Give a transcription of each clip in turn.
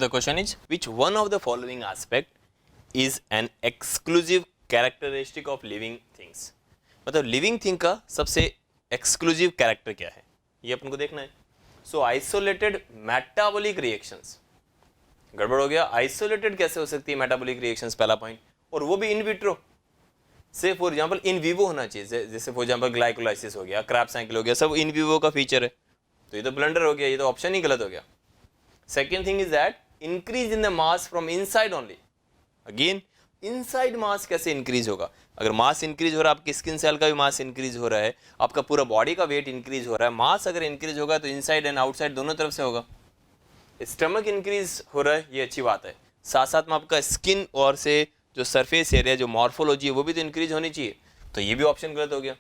the question is, which one of the following aspect is an exclusive characteristic of living things? मतलब living thing का सबसे exclusive character क्या है, ये अपन को देखना है. सो आइसोलेटेड मेटाबॉलिक रिएक्शंस. गड़बड़ हो गया. आइसोलेटेड कैसे हो सकती है मेटाबॉलिक रिएक्शंस, पहला पॉइंट, और वो भी इन विट्रो. से फॉर एग्जांपल इन विवो होना चाहिए, जैसे फॉर एग्जांपल ग्लाइकोलाइसिस हो गया, क्रैब साइकिल हो गया, सब इन विवो का फीचर है. तो ये तो ब्लंडर हो गया, ये तो ऑप्शन ही गलत हो गया. Second thing is that increase in the mass from inside only. Again inside mass कैसे इंक्रीज होगा? अगर मास इंक्रीज हो रहा है, आपकी स्किन सेल का भी मास इंक्रीज हो रहा है, आपका पूरा बॉडी का वेट इंक्रीज हो रहा है. मास अगर इंक्रीज होगा तो इनसाइड एंड आउटसाइड दोनों तरफ से होगा. स्टमक इंक्रीज हो रहा है, ये अच्छी बात है. साथ साथ में आपका स्किन और से जो सरफेस एरिया, जो मॉर्फोलॉजी है, वो भी तो इंक्रीज होनी चाहिए. तो ये भी ऑप्शन गलत हो गया.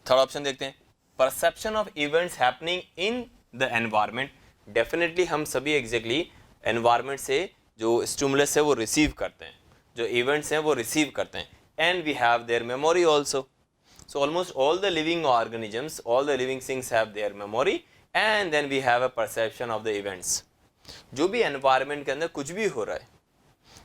थर्ड ऑप्शन देखते हैं. Perception of events happening in the environment. Definitely हम सभी एग्जैक्टली एनवायरमेंट से जो स्टिमुलस है वो रिसीव करते हैं, जो इवेंट्स हैं वो रिसीव करते हैं. And we have their memory also. So almost all the living organisms, all the living things have their memory, and then we have a perception of the events. जो भी environment के अंदर कुछ भी हो रहा है,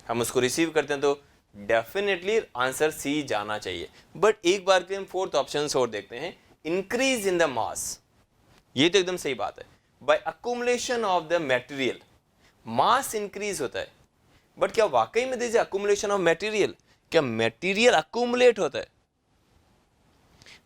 हम उसको रिसीव करते हैं. तो डेफिनेटली आंसर सी जाना चाहिए. बट एक बार के हम फोर्थ ऑप्शन और देखते हैं. इंक्रीज इन द मास, ये तो एकदम सही बात है. By accumulation of the material, mass increase होता है. बट क्या वाकई में दीजिए अकुमुलेशन ऑफ मटेरियल, क्या मटेरियल अकुमुलेट होता है?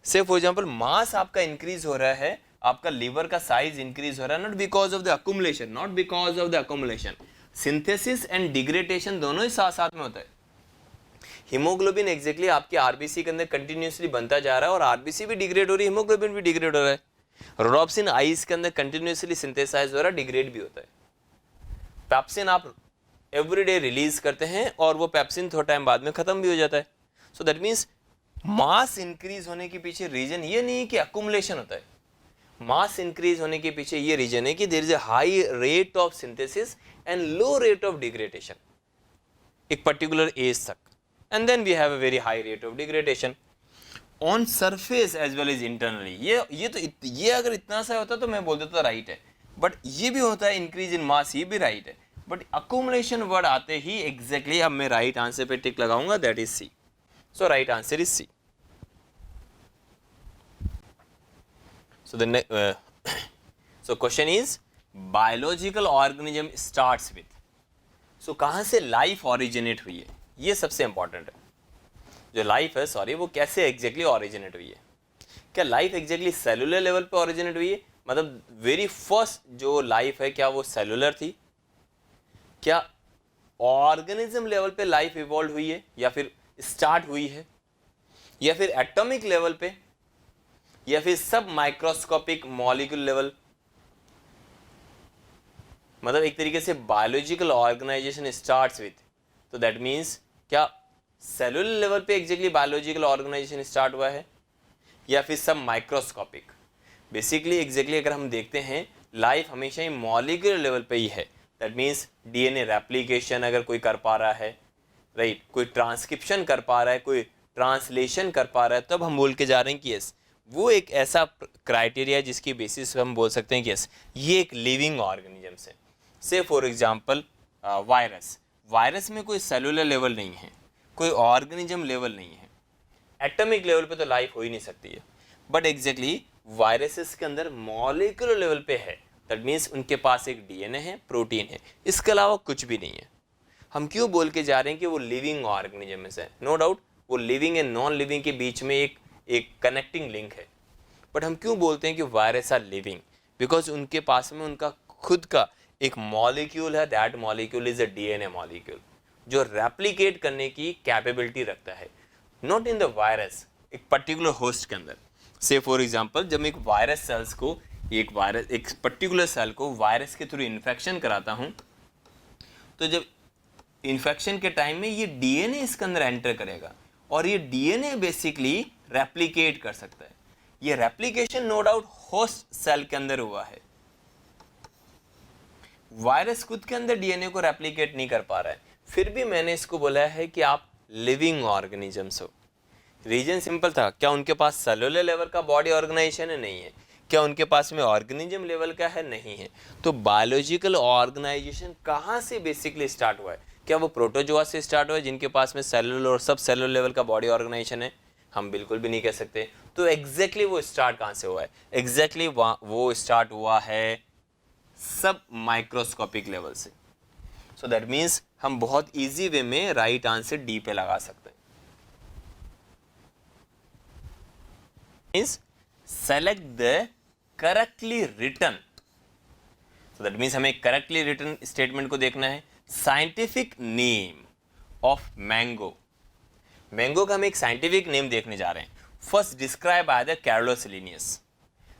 से फॉर एग्जांपल मास आपका इंक्रीज हो रहा है, आपका लीवर का साइज इंक्रीज हो रहा है, not because of the accumulation, not because of the accumulation. Synthesis and degradation दोनों ही साथ साथ में होता है. हीमोग्लोबिन एग्जैक्टली आपके आरबीसी के अंदर कंटिन्यूसली बनता जा रहा है, और आरबीसी भी डिग्रेड हो रही है, हीमोग्लोबिन भी डिग्रेड हो रहा है. रोडोप्सिन आइस के अंदर कंटिन्यूसली सिंथेसाइज हो रहा है, डिग्रेड भी होता है. पेप्सिन आप एवरीडे रिलीज करते हैं, और वो पेप्सिन थोड़ा टाइम बाद में खत्म भी हो जाता है. So that means mass increase होने के पीछे रीजन ये नहीं है कि अकुमुलेशन होता है. मास इंक्रीज होने के पीछे ये रीजन है कि there is a high rate of synthesis and low rate of degradation एक पर्टिकुलर एज तक, and then we have a very high rate of degradation on surface as well as internally. ये अगर इतना सा होता तो मैं बोल देता राइट है. बट ये भी होता है इंक्रीज इन मास, ये भी राइट है. बट अकुमुलेशन वर्ड आते ही एग्जैक्टली अब मैं राइट आंसर पे टिक लगाऊंगा, that is C. So right answer is C. So so question is biological organism starts with. So कहाँ से लाइफ ऑरिजिनेट हुई है, ये सबसे इंपॉर्टेंट है. जो लाइफ है सॉरी वो कैसे एग्जैक्टली ऑरिजिनेट हुई है? क्या लाइफ एग्जैक्टली सेलुलर लेवल पे ऑरिजिनेट हुई है? मतलब वेरी फर्स्ट जो लाइफ है क्या वो सेलुलर थी? क्या ऑर्गेनिज्म लेवल पे लाइफ इवॉल्व हुई है, या फिर स्टार्ट हुई है, या फिर एटॉमिक लेवल पे, या फिर सब माइक्रोस्कोपिक मॉलिक्यूल लेवल? मतलब एक तरीके से बायोलॉजिकल ऑर्गेनाइजेशन स्टार्ट्स विथ, तो दैट मीन्स क्या सेलुलर लेवल पे एग्जैक्टली बायोलॉजिकल ऑर्गेनाइजेशन स्टार्ट हुआ है, या फिर सब माइक्रोस्कोपिक? बेसिकली एग्जैक्टली अगर हम देखते हैं लाइफ हमेशा ही मॉलिक्यूलर लेवल पे ही है. दैट मीन्स डीएनए रेप्लिकेशन अगर कोई कर पा रहा है, राइट, कोई ट्रांसक्रिप्शन कर पा रहा है, कोई ट्रांसलेशन कर पा रहा है, तब हम बोल के जा रहे हैं कि यस वो एक ऐसा क्राइटेरिया है जिसकी बेसिस पे हम बोल सकते हैं कि यस ये एक लिविंग ऑर्गेनिज्म है. से फॉर एग्जांपल वायरस में कोई सेलुलर लेवल नहीं है, कोई ऑर्गेनिज्म लेवल नहीं है, एटॉमिक लेवल पे तो लाइफ हो ही नहीं सकती है. बट एग्जैक्टली वायरसेस के अंदर मॉलिक्यूलर लेवल पे है. दैट मीन्स उनके पास एक डीएनए है, प्रोटीन है, इसके अलावा कुछ भी नहीं है. हम क्यों बोल के जा रहे हैं कि वो लिविंग ऑर्गेनिज्म है? नो डाउट वो लिविंग एंड नॉन लिविंग के बीच में एक कनेक्टिंग लिंक है. बट हम क्यों बोलते हैं कि वायरस आर लिविंग? बिकॉज उनके पास में उनका खुद का एक मॉलिक्यूल है. That molecule is a DNA molecule जो रेप्लिकेट करने की कैपेबिलिटी रखता है. नॉट इन द वायरस, एक पर्टिकुलर होस्ट के अंदर. से फॉर एग्जांपल जब मैं एक वायरस सेल्स को एक पर्टिकुलर सेल को वायरस के थ्रू इन्फेक्शन कराता हूँ, तो जब इन्फेक्शन के टाइम में ये डीएनए इसके अंदर एंटर करेगा, और ये डीएनए बेसिकली रेप्लिकेट कर सकता है. ये replication no doubt host cell के अंदर हुआ है. वायरस खुद के अंदर डीएनए को रेप्लिकेट नहीं कर पा रहा है, फिर भी मैंने इसको बोला है कि आप लिविंग ऑर्गेनिजम्स हो. रीजन सिंपल था, क्या उनके पास सेलुलर लेवल का बॉडी ऑर्गेनाइजेशन है? नहीं है. क्या उनके पास में ऑर्गेनिज्म लेवल का है? नहीं है। तो बायोलॉजिकल ऑर्गेनाइजेशन कहाँ से बेसिकली स्टार्ट हुआ है? क्या वो प्रोटोजोआ से स्टार्ट हुआ है जिनके पास में सेलुलर और सब सेलुलर लेवल का बॉडी ऑर्गेनाइजेशन है? हम बिल्कुल भी नहीं कह सकते। तो एग्जैक्टली वो स्टार्ट कहाँ से हुआ है? एग्जैक्टली वो स्टार्ट हुआ है सब माइक्रोस्कोपिक लेवल से। सो दैट मीन्स हम बहुत इजी वे में राइट आंसर डी पे लगा सकते हैं। Means select the correctly written. So that means हमें करेक्टली रिटन स्टेटमेंट को देखना है। Scientific name of mango. Mango का हम एक साइंटिफिक नेम देखने जा रहे हैं। First describe by the Carolus Linnaeus.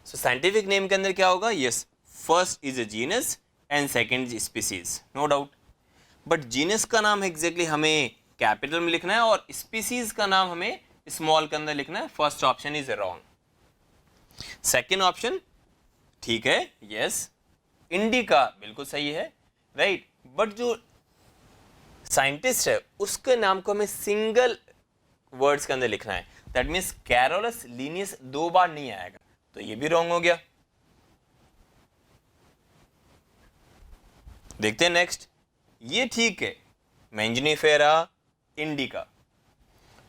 So scientific name के अंदर क्या होगा? Yes, first is a genus and second species, no doubt. But genus का नाम एग्जैक्टली हमें कैपिटल में लिखना है और स्पीसीज का नाम हमें स्मॉल के अंदर लिखना है। First option is wrong. Second option ठीक है, यस, इंडिका बिल्कुल सही है, राइट। बट जो साइंटिस्ट है उसके नाम को हमें सिंगल वर्ड्स के अंदर लिखना है। दैट मीन्स कैरोलस लिनियस 2 बार नहीं आएगा, तो ये भी रॉन्ग हो गया। देखते हैं नेक्स्ट। ये ठीक है, मैंजनीफेरा इंडिका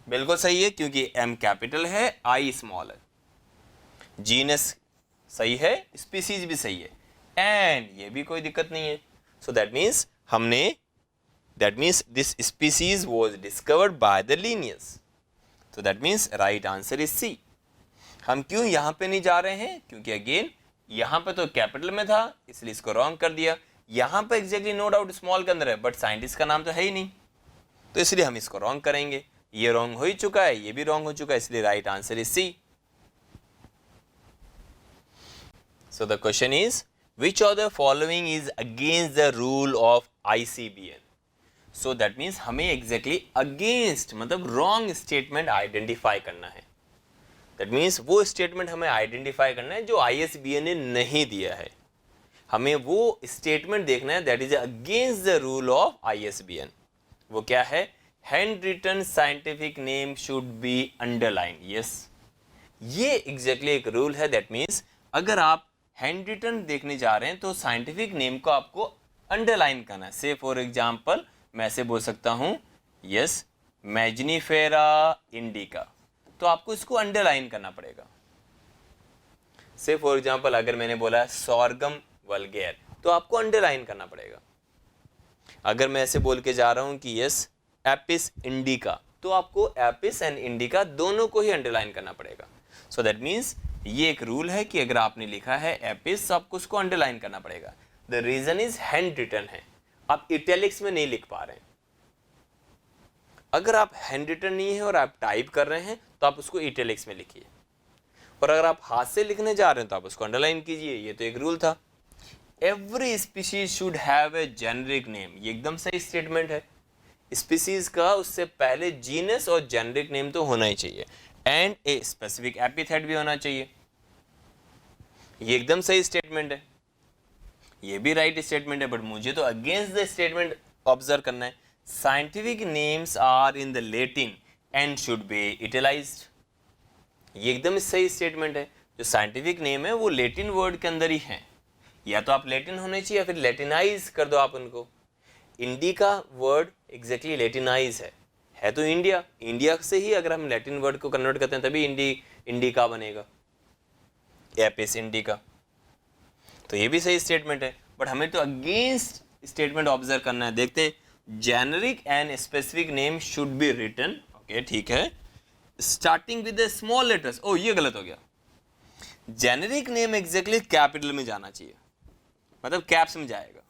बिल्कुल सही है क्योंकि एम कैपिटल है, आई स्मॉल है। जीनस सही है, स्पीसीज भी सही है, एंड ये भी कोई दिक्कत नहीं है। So that means that means this species was discovered by the Linnaeus. So that means right answer is C. हम क्यों यहाँ पे नहीं जा रहे हैं? क्योंकि अगेन यहाँ पे तो कैपिटल में था इसलिए इसको रॉन्ग कर दिया। यहाँ पे एग्जैक्टली नो डाउट स्मॉल के अंदर है बट साइंटिस्ट का नाम तो है ही नहीं, तो इसलिए हम इसको रॉन्ग करेंगे। ये रॉन्ग हो ही चुका है, ये भी रॉन्ग हो चुका है, इसलिए right answer is C. So the question is, which of the following is against the rule of ICBN? So that means हमें एग्जैक्टली अगेंस्ट मतलब रॉन्ग स्टेटमेंट आइडेंटिफाई करना है। दैट मीन्स वो स्टेटमेंट हमें आइडेंटिफाई करना है जो ISBN ने नहीं दिया है। हमें वो स्टेटमेंट देखना है that is against the rule of ISBN। वो क्या है? Hand written scientific name should be underline. Yes, ये एग्जैक्टली एक रूल है। दैट मीन्स अगर आप हैंड रिटन देखने जा रहे हैं तो साइंटिफिक नेम को आपको अंडरलाइन करना है। से फॉर एग्जाम्पल मैं ऐसे बोल सकता हूं, यस, मैजनीफेरा इंडिका, तो आपको इसको अंडरलाइन करना पड़ेगा। से फॉर एग्जांपल अगर मैंने बोला सॉर्गम वल्गेर तो आपको अंडरलाइन करना पड़ेगा। अगर मैं ऐसे बोल के जा रहा हूं कि यस एपिस इंडिका, तो आपको एपिस एंड इंडिका दोनों को ही अंडरलाइन करना पड़ेगा। सो दैट मीन्स ये एक रूल है कि अगर आपने लिखा है एपिस तो आपको उसको अंडरलाइन करना पड़ेगा। The reason is hand written है, आप इटैलिक्स में नहीं लिख पा रहे हैं। अगर आप हैंड रिटन नहीं है और आप टाइप कर रहे हैं तो आप उसको इटैलिक्स में लिखिए, और अगर आप हाथ से लिखने जा रहे हैं तो आप उसको अंडरलाइन कीजिए। ये तो एक रूल था। Every species should have a generic name, ये एकदम सही स्टेटमेंट है। स्पीशीज का उससे पहले जीनस और जेनरिक नेम तो होना ही चाहिए, एंड ए स्पेसिफिक एपिथेट भी होना चाहिए। ये एकदम सही स्टेटमेंट है, ये भी राइट स्टेटमेंट है। बट मुझे तो अगेंस्ट द स्टेटमेंट ऑब्जर्व करना है। Scientific names are in the Latin and should be italicised. ये एकदम सही स्टेटमेंट है। जो साइंटिफिक नेम है वो लैटिन वर्ड के अंदर ही है, या तो आप लैटिन होने चाहिए या फिर लैटिनाइज कर दो आप उनको। इंडिका वर्ड एग्जैक्टली लैटिनाइज है तो इंडिया, इंडिया से ही अगर हम लैटिन वर्ड को कन्वर्ट करते हैं तभी इंडिका बनेगा, एपिस इंडिका। तो ये भी सही स्टेटमेंट है, बट हमें तो अगेंस्ट स्टेटमेंट ऑब्जर्व करना है। देखते हैं, generic and specific name should be written, okay ठीक है, starting with the small letters. ओ ये गलत हो गया, जेनरिक नेम एग्जैक्टली कैपिटल में जाना चाहिए, मतलब कैप्स में जाएगा।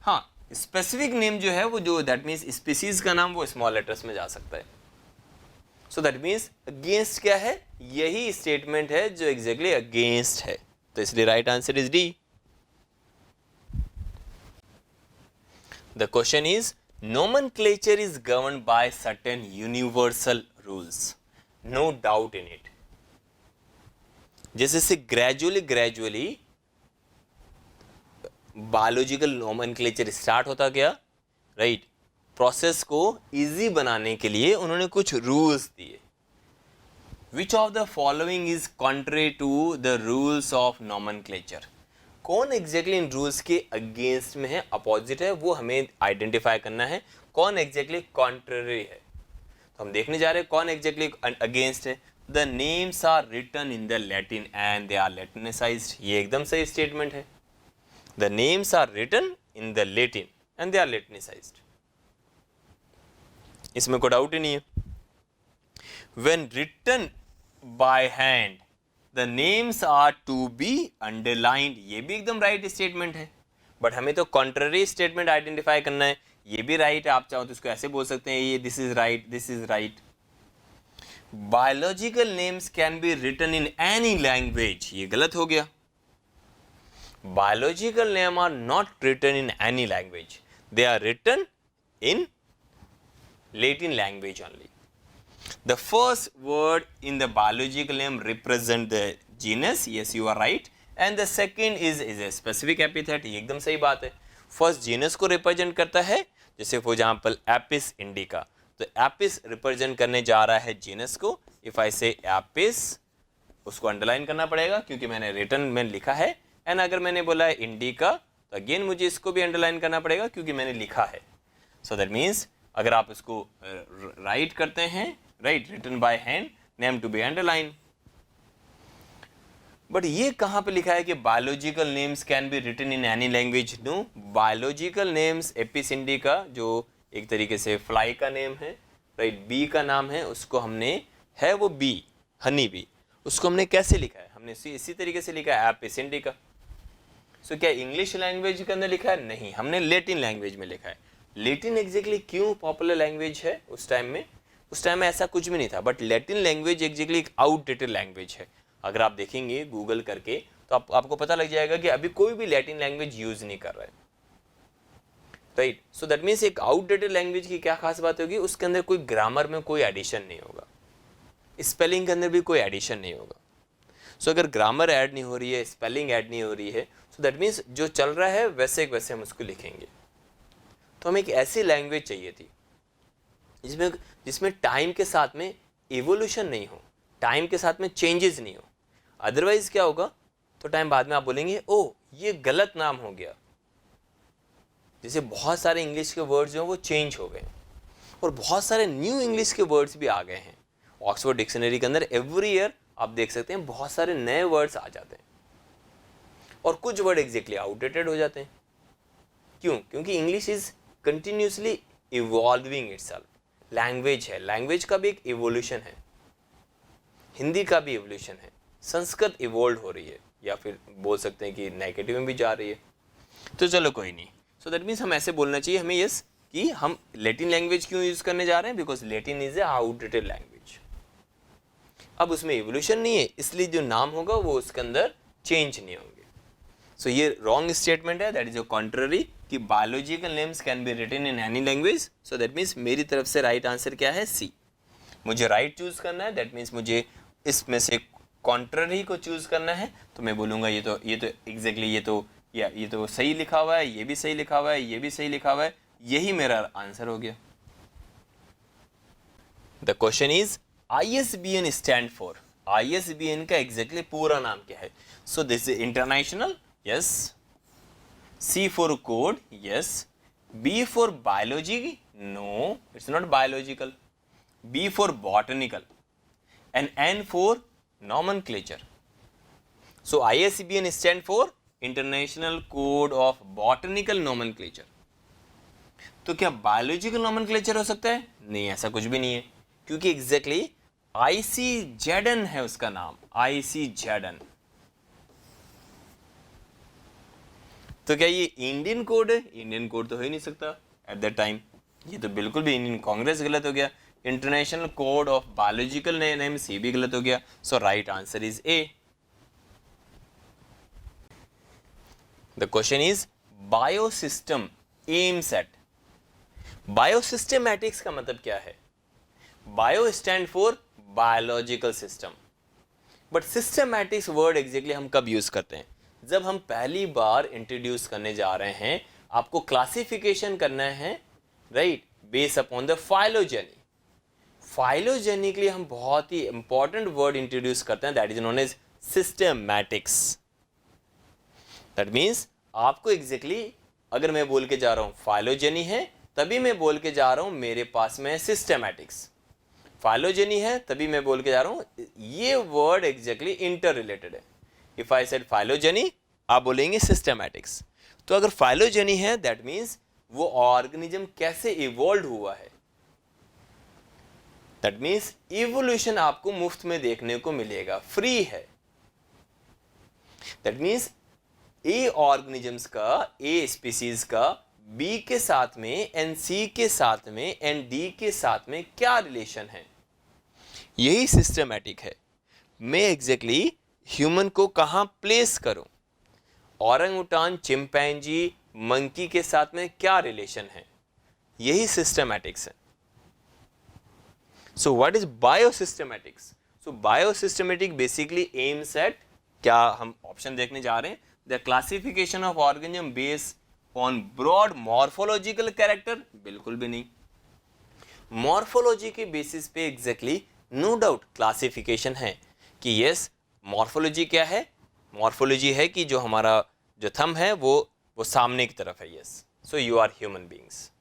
हाँ, स्पेसिफिक नेम जो है वो जो दैट मीन्स स्पीसीज का नाम वो स्मॉल लेटर्स में जा सकता है। सो दैट मीन्स अगेंस्ट क्या है? यही स्टेटमेंट है जो एग्जैक्टली अगेंस्ट है, तो इसलिए right answer is D. The question is, nomenclature is governed by certain universal rules, no doubt in it. जैसे से gradually बायोलॉजिकल नोमेनक्लेचर स्टार्ट होता गया, राइट। प्रोसेस को इजी बनाने के लिए उन्होंने कुछ रूल्स दिए। Which of the following is contrary to the rules of nomenclature, कौन एग्जैक्टली इन रूल्स के अगेंस्ट में है, अपोजिट है, वो हमें आइडेंटिफाई करना है, कौन एग्जैक्टली कॉन्ट्ररी है। तो हम देखने जा रहे हैं कौन एग्जैक्टली अगेंस्ट है। The names are written in the Latin and they are Latinised, ये एकदम सही स्टेटमेंट है। The names are written in the Latin and they are Latinised, इसमें कोई डाउट ही नहीं है। When written by hand, the names are to be underlined, ये भी एकदम राइट स्टेटमेंट है, बट हमें तो कॉन्ट्ररी स्टेटमेंट आइडेंटिफाई करना है, ये भी राइट है। आप चाहो तो इसको ऐसे बोल सकते हैं, ये this is right, this is right. Biological names can be written in any language, ये गलत हो गया। Biological name are not written in any language, they are written in Latin language only. The first word in the biological name represent the genus, yes you are right, and the second is a specific epithet, ये एकदम सही बात है। First genus को represent करता है, जैसे for example Apis indica, तो एपिस रिप्रेजेंट करने जा रहा है जीनस को। इफ आई से एपिस, उसको अंडरलाइन करना पड़ेगा क्योंकि मैंने रिटन में लिखा है, एंड अगर मैंने बोला है इंडिका तो अगेन मुझे इसको भी अंडरलाइन करना पड़ेगा क्योंकि मैंने लिखा है। सो दैट मीन्स अगर आप इसको राइट करते हैं, right, written by hand, name to be underline. But ये कहाँ पे लिखा है कि biological names can be written in any language? No, biological names Apis indica जो एक तरीके से फ्लाई का नेम है, राइट, बी का नाम है, उसको हमने है वो बी, हनी बी, उसको हमने कैसे लिखा है? हमने इसी तरीके से लिखा है एपिस इंडिका। सो क्या इंग्लिश लैंग्वेज के अंदर लिखा है? नहीं, हमने लैटिन लैंग्वेज में लिखा है। लैटिन एग्जैक्टली क्यों पॉपुलर लैंग्वेज है उस टाइम में? उस टाइम में ऐसा कुछ भी नहीं था, बट लैटिन लैंग्वेज एग्जैक्टली एक आउटडेटेड लैंग्वेज है। अगर आप देखेंगे गूगल करके तो आपको पता लग जाएगा कि अभी कोई भी लैटिन लैंग्वेज यूज नहीं कर रहा है, राइट। सो दैट मीन्स एक आउटडेटेड लैंग्वेज की क्या खास बात होगी? उसके अंदर कोई ग्रामर में कोई एडिशन नहीं होगा, स्पेलिंग के अंदर भी कोई एडिशन नहीं होगा। सो अगर ग्रामर ऐड नहीं हो रही है, स्पेलिंग ऐड नहीं हो रही है, सो दैट मीन्स जो चल रहा है वैसे वैसे हम उसको लिखेंगे। तो हमें एक ऐसी लैंग्वेज चाहिए थी जिसमें टाइम के साथ में इवोल्यूशन नहीं हो, टाइम के साथ में चेंजेस नहीं हो। अदरवाइज क्या होगा, तो टाइम बाद में आप बोलेंगे ओ ये गलत नाम हो गया। जैसे बहुत सारे इंग्लिश के वर्ड्स जो हैं वो चेंज हो गए और बहुत सारे न्यू इंग्लिश के वर्ड्स भी आ गए हैं। ऑक्सफोर्ड डिक्शनरी के अंदर एवरी ईयर आप देख सकते हैं बहुत सारे नए वर्ड्स आ जाते हैं और कुछ वर्ड एग्जैक्टली आउटडेटेड हो जाते हैं। क्यों? क्योंकि English is continuously evolving itself. Language है, लैंग्वेज का भी एक इवोल्यूशन है, हिंदी का भी इवोल्यूशन है, संस्कृत इवोल्व हो रही है, या फिर बोल सकते हैं कि नेगेटिव में भी जा रही है। तो चलो कोई नहीं। सो दैट मीन्स हम ऐसे बोलना चाहिए हमें यस कि हम लैटिन लैंग्वेज क्यों यूज करने जा रहे हैं? Because Latin is a outdated language. अब उसमें इवोल्यूशन नहीं है, इसलिए जो नाम होगा वो उसके अंदर चेंज नहीं होंगे। सो ये रॉन्ग स्टेटमेंट है, दैट इज अ कॉन्ट्ररी कि biological names can be written in any language. So that means मेरी तरफ से राइट आंसर क्या है? सी। मुझे राइट चूज करना है, दैट मीन्स मुझे इसमें से कॉन्ट्ररी को चूज करना है। तो मैं बोलूँगा ये तो एग्जैक्टली ये तो सही लिखा हुआ है, ये भी सही लिखा हुआ है, ये भी सही लिखा हुआ है, यही मेरा आंसर हो गया। The question is ISBN stand for, ISBN का एग्जैक्टली पूरा नाम क्या है? So this is international, yes. C for code, yes. B for biology, no, it's not biological. B for botanical, and N for nomenclature. So ISBN stand for International Code of Botanical Nomenclature. तो क्या biological nomenclature हो सकता है? नहीं, ऐसा कुछ भी नहीं है, क्योंकि एग्जैक्टली ICZN है उसका नाम, ICZN। तो क्या ये इंडियन कोड है? इंडियन कोड तो हो ही नहीं सकता एट दैट टाइम। ये तो बिल्कुल भी इंडियन कांग्रेस गलत हो गया। International code of biological names ये भी गलत हो गया। So right answer is A. The question is biosystem aims at. Biosystematics का मतलब क्या है? Bio stand for biological system, but systematics word exactly हम कब यूज करते हैं? जब हम पहली बार इंट्रोड्यूस करने जा रहे हैं, आपको क्लासिफिकेशन करना है, right, base upon the phylogeny. Phylogenically हम बहुत ही इंपॉर्टेंट वर्ड इंट्रोड्यूस करते हैं, that is known as systematics. That means आपको एग्जैक्टली अगर मैं बोल के जा रहा हूं फाइलोजेनी है, तभी मैं बोल के जा रहा हूं मेरे पास में सिस्टमैटिक्स। फाइलोजेनी है तभी मैं बोल के जा रहा हूं ये वर्ड एग्जैक्टली इंटर रिलेटेड है। इफ आई सेड फाइलोजेनी, आप बोलेंगे सिस्टमैटिक्स। तो अगर फाइलोजेनी है दैट मीन्स वो ऑर्गेनिज्म कैसे इवॉल्व हुआ है, दैट मीन्स इवोल्यूशन आपको मुफ्त में देखने को मिलेगा, फ्री है। दैट मीन्स ए ऑर्गेनिजम्स का, ए स्पीसीज का बी के साथ में एंड सी के साथ में एंड डी के साथ में क्या रिलेशन है, यही सिस्टमैटिक है। मैं एग्जैक्टली ह्यूमन को कहां प्लेस करूं, औरंगुटान, चिंपैंजी, मंकी के साथ में क्या रिलेशन है, यही सिस्टमैटिक्स है। So what is biosystematics? So biosystematic basically aims at, क्या हम ऑप्शन देखने जा रहे हैं, the classification of organism based on broad morphological character, बिल्कुल भी नहीं। मॉर्फोलॉजी के बेसिस पे एग्जैक्टली नो डाउट क्लासिफिकेशन है कि यस मॉर्फोलॉजी क्या है, मॉर्फोलॉजी है कि जो हमारा जो थंब है वो सामने की तरफ है, yes. So you are human beings.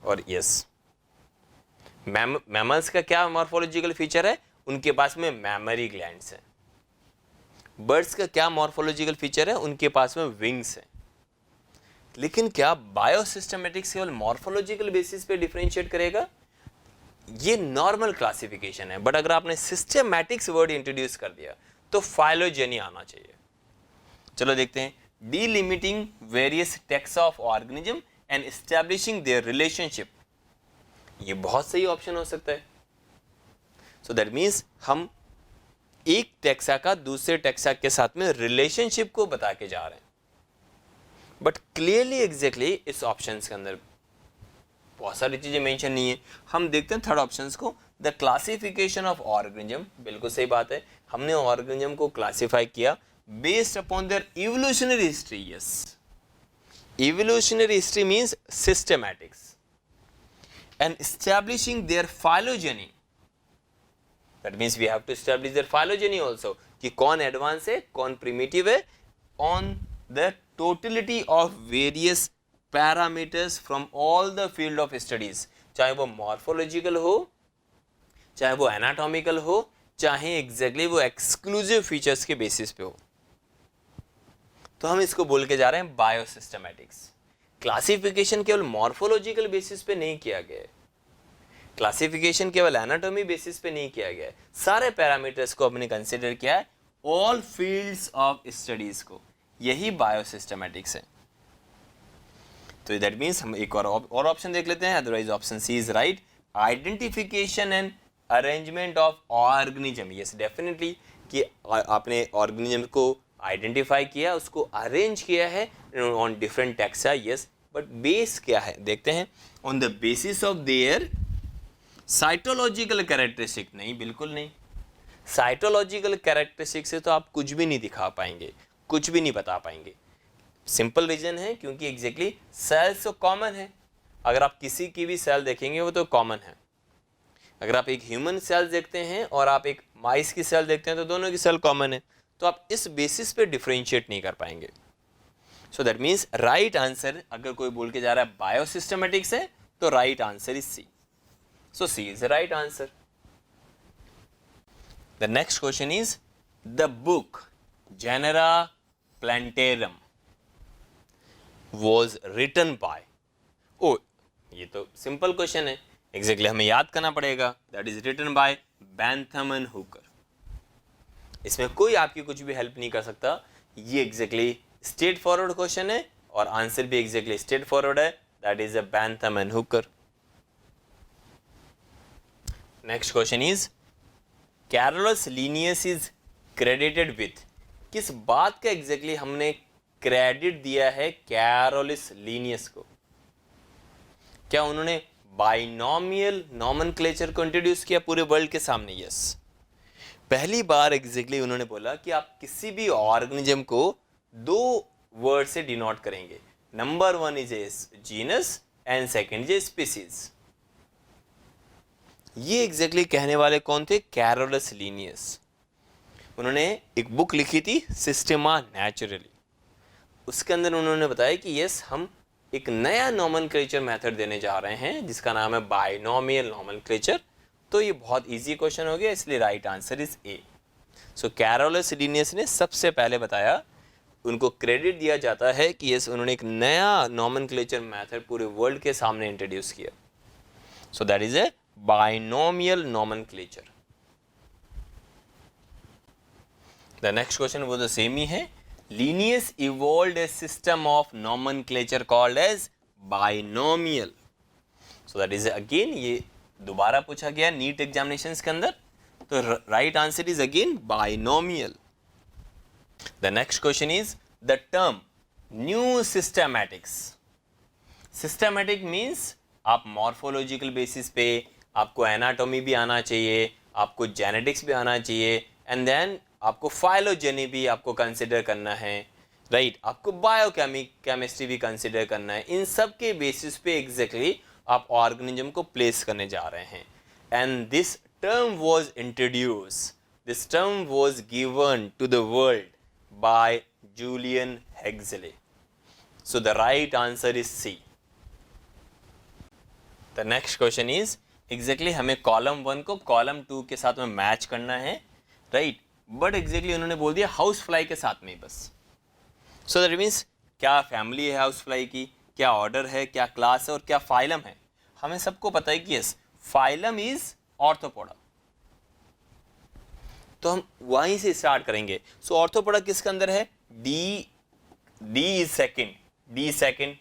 और यस मैमल्स का क्या मॉर्फोलॉजिकल फीचर है, उनके पास में मैमरी ग्लैंड्स हैं। बर्ड्स का क्या मॉर्फोलॉजिकल फीचर है, उनके पास में विंग्स हैं। लेकिन क्या बायोसिस्टमैटिक्स केवल मॉर्फोलॉजिकल बेसिस पे डिफरेंशिएट करेगा? ये नॉर्मल क्लासिफिकेशन है, बट अगर आपने सिस्टमैटिक्स वर्ड इंट्रोड्यूस कर दिया तो फाइलोजेनी आना चाहिए। चलो देखते हैं, delimiting various taxa of organism and establishing their relationship, ये बहुत सही ऑप्शन हो सकता है। सो दैट मीन्स हम एक टैक्सा का दूसरे टैक्सा के साथ में रिलेशनशिप को बता के जा रहे हैं, बट क्लियरली एग्जैक्टली इस ऑप्शन के अंदर बहुत सारी चीजें मेंशन नहीं है। हम देखते हैं थर्ड ऑप्शन को, द क्लासिफिकेशन ऑफ ऑर्गेनिज्म, बिल्कुल सही बात है, हमने ऑर्गेनिज्म को क्लासिफाई किया based upon their evolutionary history. Yes, evolutionary history means systematics and establishing their phylogeny, that means we have to establish their phylogeny also, कि कौन एडवांस है कौन प्रिमिटिव है, on the totality of various parameters from all the field of studies, चाहे वो morphological हो, चाहे वो एनाटॉमिकल हो, चाहे एग्जैक्टली वो एक्सक्लूसिव फीचर्स के बेसिस पे हो। तो हम इसको बोल के जा रहे हैं बायोसिस्टमैटिक्स। क्लासिफिकेशन केवल मॉर्फोलॉजिकल बेसिस पे नहीं किया गया है, क्लासिफिकेशन केवल एनाटॉमी बेसिस पे नहीं किया गया है, सारे पैरामीटर्स को हमने कंसीडर किया है, ऑल फील्ड्स ऑफ स्टडीज को, यही बायोसिस्टमैटिक्स है। तो दैट मीन्स हम एक और ऑप्शन देख लेते हैं, otherwise option C is right, identification and arrangement of organism. Yes definitely कि आपने ऑर्गेनिज्म को आइडेंटिफाई किया, उसको अरेंज किया है on different taxa, yes, but base क्या है देखते हैं, on the basis of their cytological characteristic, नहीं बिल्कुल नहीं। साइटोलॉजिकल कैरेक्टरिस्टिक से तो आप कुछ भी नहीं दिखा पाएंगे, कुछ भी नहीं बता पाएंगे। सिंपल रीजन है क्योंकि एग्जैक्टली सेल्स तो कॉमन है, अगर आप किसी की भी सेल देखेंगे वो तो कॉमन है। अगर आप एक ह्यूमन सेल देखते हैं और आप एक माइस की सेल देखते हैं तो दोनों की सेल कॉमन है, तो आप इस बेसिस पे डिफरेंशिएट नहीं कर पाएंगे। सो दैट मीन्स राइट आंसर, अगर कोई बोल के जा रहा है बायोसिस्टमैटिक्स है तो right answer is C. So C is the right answer. The next question is the book genera plantarum was written by, ओ ये तो सिंपल क्वेश्चन है, एग्जैक्टली हमें याद करना पड़ेगा, that is written by Bentham and Hooker. इसमें कोई आपकी कुछ भी हेल्प नहीं कर सकता, ये एग्जैक्टली स्ट्रेट फॉरवर्ड क्वेश्चन है और आंसर भी एग्जैक्टली स्ट्रेट फॉरवर्ड है, that is a Bentham and Hooker. Next question is Carolus Linnaeus is credited with, किस बात का एग्जैक्टली हमने क्रेडिट दिया है कैरोलस लिनियस को? क्या उन्होंने बाइनोमियल नॉमेनक्लेचर को इंट्रोड्यूस किया पूरे वर्ल्ड के सामने? यस, पहली बार एग्जैक्टली उन्होंने बोला कि आप किसी भी ऑर्गेनिज्म को दो वर्ड से डिनोट करेंगे, number one is a genus and second is a species. ये एग्जैक्टली कहने वाले कौन थे? Carolus Linnaeus. उन्होंने एक बुक लिखी थी सिस्टेमा नेचुरली। उसके अंदर उन्होंने बताया कि यस, हम एक नया नॉमेनक्लेचर मेथड देने जा रहे हैं जिसका नाम है बाइनोमियल नॉमेनक्लेचर। तो ये बहुत इजी क्वेश्चन हो गया, इसलिए right answer is A. So Carolus Linnaeus ने सबसे पहले बताया, उनको क्रेडिट दिया जाता है कि यस, उन्होंने एक नया नॉमेनक्लेचर मेथड पूरे वर्ल्ड के सामने इंट्रोड्यूस किया। सो that is A binomial nomenclature. The next question वो तो सेम ही है। Linnaeus evolved a system of nomenclature called as binomial. So that is again, ये दोबारा पूछा गया नीट एग्जामिनेशंस के अंदर, तो right answer is again binomial. The next question is the term new systematics. Systematic means आप morphological basis पे, आपको एनाटॉमी भी आना चाहिए, आपको जेनेटिक्स भी आना चाहिए, एंड देन आपको फाइलोजेनी भी आपको कंसिडर करना है, राइट? आपको बायोकेमिस्ट्री भी कंसिडर करना है। इन सब के बेसिस पे एग्जैक्टली आप ऑर्गेनिज्म को प्लेस करने जा रहे हैं। And this term was introduce, this term was given to the world by Julian Huxley. So the right answer is C. The next question is exactly हमें कॉलम 1 को column 2 के साथ में मैच करना है, राइट? बट एग्जैक्टली उन्होंने बोल दिया हाउस फ्लाई के साथ में ही बस। सो दैट मीन्स क्या फैमिली है हाउस फ्लाई की, क्या ऑर्डर है, क्या क्लास है और क्या फाइलम है। हमें सबको पता है कि यस, फाइलम इज ऑर्थोपोडा, तो हम वहीं से स्टार्ट करेंगे। सो ऑर्थोपोडा किसके अंदर है? D is second, D second,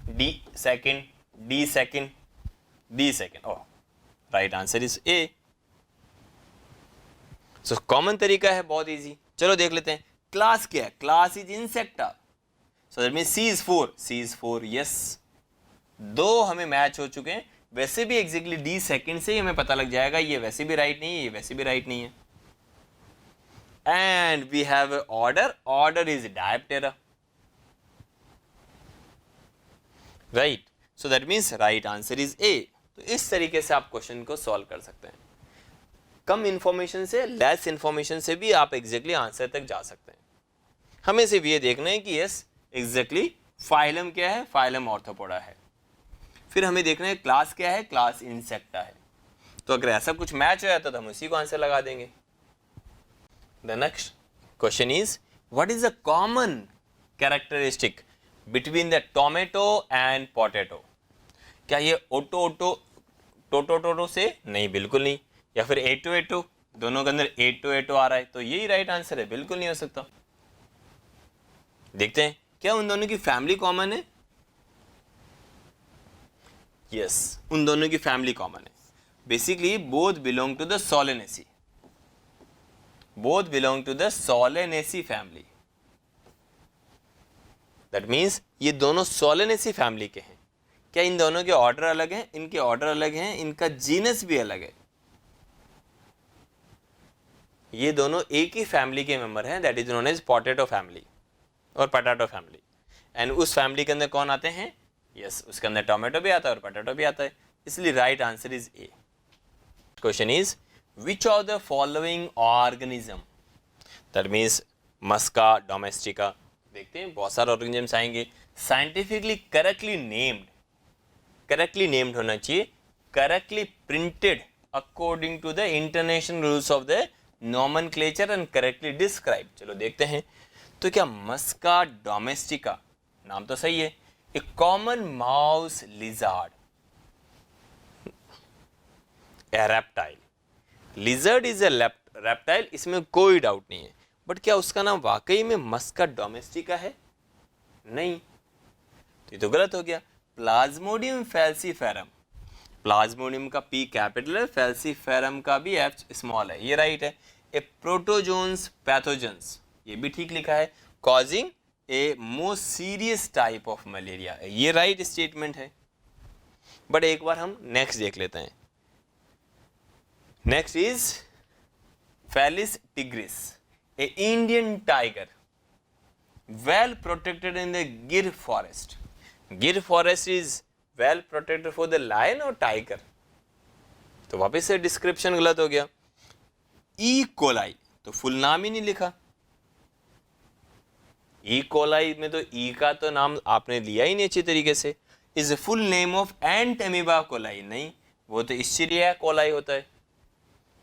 D second, D second, D second. Oh, right answer is A. So common तरीका है, बहुत इजी। चलो देख लेते हैं क्लास क्या है। Class is insecta, so that means C is 4, C is 4, yes. दो हमें मैच हो चुके हैं। वैसे भी एग्जैक्टली डी सेकंड से ही हमें पता लग जाएगा ये वैसे भी राइट नहीं है, ये वैसे भी राइट नहीं है। And we have order, order is diptera, right? So that means right answer is A. तो इस तरीके से आप क्वेश्चन को सॉल्व कर सकते हैं। कम इंफॉर्मेशन से, लेस इंफॉर्मेशन से भी आप एग्जैक्टली आंसर तक जा सकते हैं। हमें सिर्फ ये देखना है कि यस एग्जैक्टली फाइलम क्या है, फाइलम ऑर्थोपोडा है। फिर हमें देखना है क्लास क्या है, क्लास इंसेक्टा है। तो अगर ऐसा कुछ मैच हो जाता है तो हम उसी को आंसर लगा देंगे। The next question is what is the common characteristic between the tomato and potato? क्या ये टोटो से? नहीं, बिल्कुल नहीं। या फिर एटो, दोनों के अंदर एटो आ रहा है, तो यही राइट आंसर है, बिल्कुल नहीं हो सकता। देखते हैं क्या उन दोनों की फैमिली कॉमन है। यस, उन दोनों की फैमिली कॉमन है। Basically both belong to the solanaceae, both belong to the solanaceae family. That means ये दोनों सोलेनेसी फैमिली के हैं। क्या इन दोनों के ऑर्डर अलग हैं? इनके ऑर्डर अलग हैं, इनका जीनस भी अलग है। ये दोनों एक ही फैमिली के मेंबर हैं, that is known as potato family और पोटैटो फैमिली। एंड उस फैमिली के अंदर कौन आते हैं? यस, उसके अंदर टोमेटो भी आता है और पोटैटो भी आता है, इसलिए right answer is A. Question is which of the following organism, that means musca domestica. देखते हैं बहुत सारे ऑर्गेनिजम्स आएंगे। साइंटिफिकली करेक्टली नेम्ड होना चाहिए, correctly printed according to the international rules of the nomenclature and correctly describe. चलो देखते हैं। तो क्या मस्का डोमेस्टिका, नाम तो सही है, a common mouse lizard, a reptile. Lizard is a reptile, इसमें कोई डाउट नहीं है। बट क्या उसका नाम वाकई में मस्का डोमेस्टिका है? नहीं, तो ये तो गलत हो गया। प्लाज्मोडियम फैल्सीफेरम, प्लाज्मोडियम का पी कैपिटल है, फैल्सीफेरम का भी एफ स्मॉल है, ये राइट है। ए प्रोटोजोन्स पैथोजेंस, ये भी ठीक लिखा है, causing a most serious type of malaria, ये राइट स्टेटमेंट है। बट एक बार हम नेक्स्ट देख लेते हैं। Next is felis tigris, a Indian tiger, well protected in the Gir forest. Gir forest is well protected for the lion और टाइगर? तो वापस से डिस्क्रिप्शन गलत हो गया। ई कोलाई, तो फुल नाम ही नहीं लिखा। ई कोलाई में तो ई का तो नाम आपने लिया ही नहीं अच्छी तरीके से। Is full name of ant amoeba coli, नहीं, वो तो इस्चीरिया कोलाई होता है,